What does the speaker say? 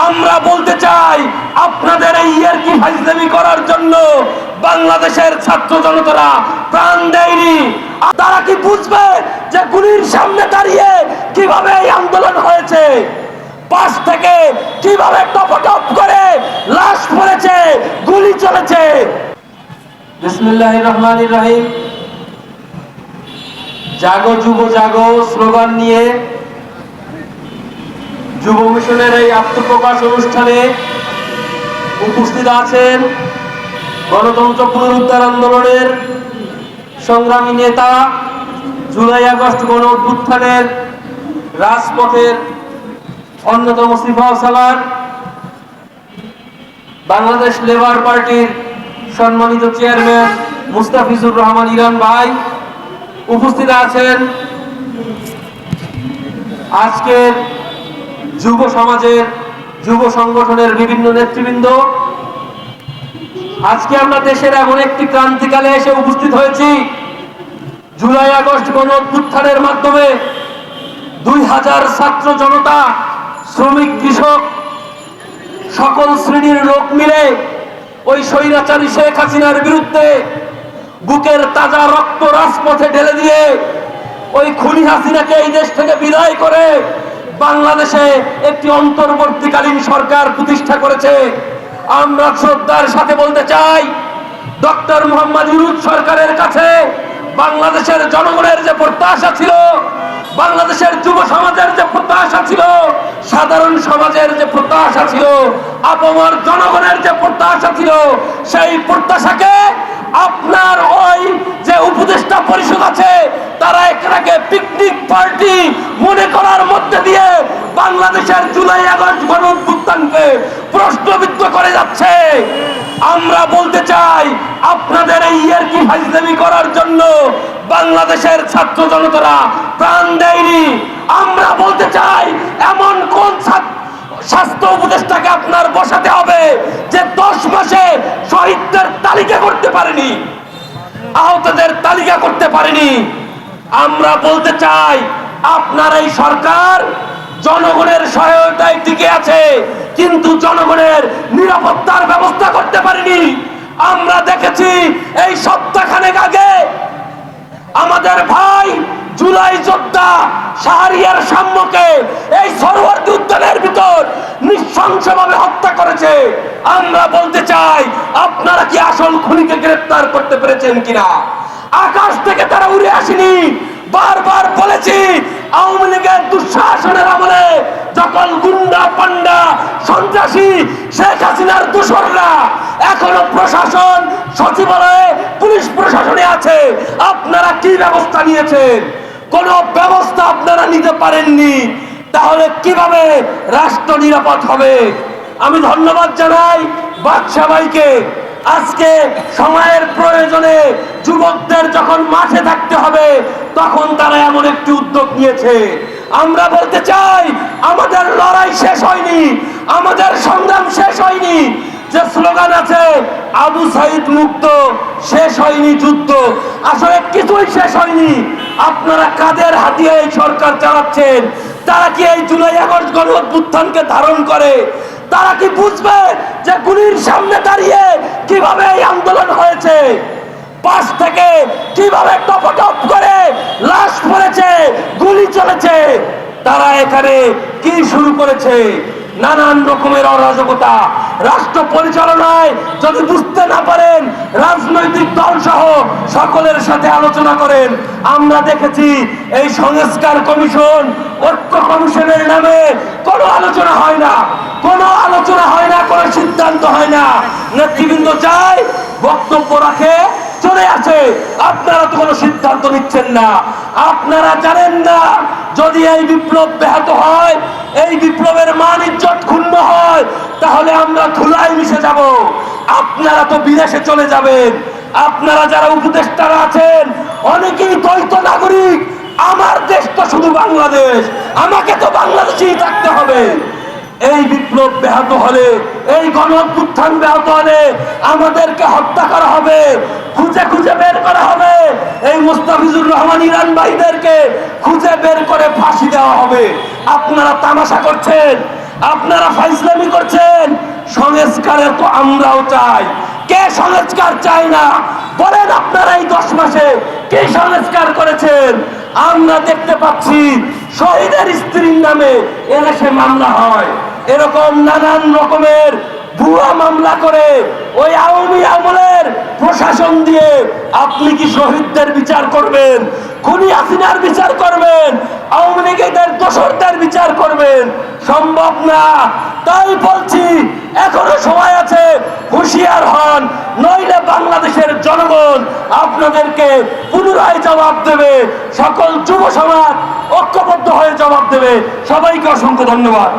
আমরা বলতে চাই, আপনাদের এই ইয়ারকি ফাইজলামি করার জন্য বাংলাদেশের ছাত্র জনতারা প্রাণ দেয়নি। তারা কি বুঝবে যে গুলির সামনে দাঁড়িয়ে কিভাবে এই আন্দোলন হয়েছে, পাশ থেকে কিভাবে টপটপ করে লাশ পড়েছে, গুলি চলেছে। বিসমিল্লাহির রহমানির রহিম। জাগো যুব জাগো স্লোগান নিয়ে যুব মিশনের এই আত্মপ্রকাশ অনুষ্ঠানে উপস্থিত আছেন গণতন্ত্র পুনরুদ্ধার আন্দোলনের সংগ্রামী নেতা, জুলাই আগস্ট গণ অভ্যুত্থানের রাজপথের অন্যতম সিপাহ সালার, বাংলাদেশ লেবার পার্টির সম্মানিত চেয়ারম্যান মুস্তাফিজুর রহমান ইরান ভাই, উপস্থিত আছেন আজকের যুব সমাজের, যুব সংগঠনের বিভিন্ন নেতৃবৃন্দ। আজকে আমরা দেশের এমন একটি ক্রান্তিকালে এসে উপস্থিত হয়েছি, জুলাই আগস্ট গণ অভ্যুত্থানের মাধ্যমে 2000 ছাত্র জনতা, শ্রমিক, কৃষক, সকল শ্রেণীর লোক মিলে ওই স্বৈরাচারী শেখ হাসিনার বিরুদ্ধে বুকের তাজা রক্ত রাজপথে ঢেলে দিয়ে ওই খুনি হাসিনাকে এই দেশ থেকে বিদায় করে বাংলাদেশে একটি অন্তর্বর্তীকালীন সরকার প্রতিষ্ঠা করেছে। আমরা শ্রদ্ধার সাথে বলতে চাই, ডক্টর মোহাম্মদ ইউনূস সরকারের কাছে বাংলাদেশের জনগণের যে প্রত্যাশা ছিল, বাংলাদেশের যুব সমাজের যে প্রত্যাশা ছিল, সাধারণ সমাজের যে প্রত্যাশা ছিল, আপামর জনগণের যে প্রত্যাশা ছিল, সেই প্রত্যাশাকে আপনার ওই যে উপদেষ্টা পরিষদ আছে তারা এটাকে পিকনিক পার্টি মনে করার মধ্যে দিয়ে বাংলাদেশের জুলাই আগস্ট গণ অভ্যুত্থানকে প্রশ্নবিদ্ধ করে যাচ্ছে। আমরা বলতে চাই, আপনাদের এই ইয়ারকি ফাইজলামি করার জন্য বাংলাদেশের ছাত্র জনতারা প্রাণ দেয়নি। আমরা বলতে চাই, এমন কোন স্বাস্থ্য উপদেষ্টাকে আপনার বসাতে হবে যে 10 মাসে শহীদদের তালিকা করতে পারেনি, আহতদের তালিকা করতে পারেনি। আমরা বলতে চাই, আপনার এই সরকার জনগণের সহায়তায় টিকে আছে, কিন্তু জনগণের নিরাপত্তার ব্যবস্থা করতে পারেনি। আমরা দেখেছি এই সপ্তাহখানেক আগে আমাদের ভাই জুলাই যোদ্ধা শাহরিয়ার সাম্যকে এই সরোয়ার্দী উদ্যানের ভিতর নৃশংসভাবে হত্যা করেছে। আমরা বলতে চাই, আপনারা কি আসল খুনিকে গ্রেফতার করতে পেরেছেন কিনা? আকাশ থেকে তারা উড়ে আসেনি। বারবার বলেছি, আওয়ামী লীগের দুঃশাসনের আমলে যখন গুন্ডা পান্ডা সন্ত্রাসী শেখ হাসিনার দোসররা এখনো প্রশাসন, সচিবালয়ে, পুলিশ প্রশাসনে আছে, আপনারা কি ব্যবস্থা নিয়েছেন? কোন ব্যবস্থা আপনারা নিতে পারেননি। তাহলে কিভাবে রাষ্ট্র নিরাপদ হবে? আমি ধন্যবাদ জানাই বাদশা ভাইকে। আজকে সময়ের প্রয়োজনে যুবকদের যখন মাঠে থাকতে হবে তখন তারা এমন একটি উদ্যোগ নিয়েছে। আমরা বলতে চাই, আমাদের লড়াই শেষ হয়নি, আমাদের সংগ্রাম শেষ হয়নি। যে স্লোগান আছে আবু সাইদ মুক্ত, শেষ হয়নি যুদ্ধ, আসলে কিছুই শেষ হয়নি। আপনারা কাদের হাতিয়ে এই সরকার চালাচ্ছেন? তারা কি এই জুলাই আগস্ট গণ অভ্যুত্থানকে ধারণ করে? তারা কি বুঝবে যে গুলির সামনে দাঁড়িয়ে কিভাবে এই আন্দোলন হয়েছে, পাশ থেকে কিভাবে টপটপ করে লাশ পড়েছে, গুলি চলেছে? তারা এখানে কি শুরু করেছে? নানান রকমের অরাজকতা রাষ্ট্র পরিচালনায় যদি বুঝতে না পারেন, রাজনৈতিক দল সহ সকলের সাথে আলোচনা করেন। আমরা দেখেছি এই সংস্কার কমিশন, ঐক্য কমিশনের নামে কোনো আলোচনা হয় না, কোনো আলোচনা হয় না, কোনো সিদ্ধান্ত হয় না। নেতৃবৃন্দ যায়, বক্তব্য রাখে, চলে আসে। আপনারা তো কোনো সিদ্ধান্ত নিচ্ছেন না। আপনারা জানেন না, যদি এই বিপ্লব ব্যাহত হয়, এই বিপ্লবের মান ইজ্জত ক্ষুণ্ণ হয়, তাহলে আমরা ধুলায় মিশে যাব। আপনারা তো বিদেশে চলে যাবেন। আপনারা যারা উপদেষ্টারা আছেন অনেকেই দ্বৈত নাগরিক। আমার দেশ তো শুধু বাংলাদেশ, আমাকে তো বাংলাদেশেই থাকতে হবে। এই বিপ্লব ব্যাহত হলে, এই গণ অভ্যুত্থান ব্যাহত হলে আমাদেরকে হত্যা করা হবে, খুঁজে খুঁজে বের করা হবে। এই মুস্তাফিজুর রহমান ইরান ভাইদেরকে খুঁজে বের করে ফাঁসি দেওয়া হবে। আপনারা তামাশা করছেন। আপনারা ফাইজলামি করছেন। সংস্কারের তো আমরাও চাই। কে সংস্কার চায় না বলেন? আপনারা এই 10 মাসে কে সংস্কার করেছেন? আমরা দেখতে পাচ্ছি শহীদের স্ত্রীর নামে এদেশে মামলা হয়, এরকম নানান রকমের ভুয়া মামলা করে ওই আওয়ামী আমলের প্রশাসন দিয়ে আপনি কি শহীদদের বিচার করবেন? খুনি হাসিনার বিচার করবেন? আওয়ামী লীগের দোসরদের বিচার করবেন? সম্ভব না। তাই বলছি এখনো সময় আছে, হুঁশিয়ার হন, নইলে বাংলাদেশের জনগণ আপনাদেরকে পুনরায় জবাব দেবে। সকল যুব সমাজ ঐক্যবদ্ধ হয়ে জবাব দেবে। সবাইকে অসংখ্য ধন্যবাদ।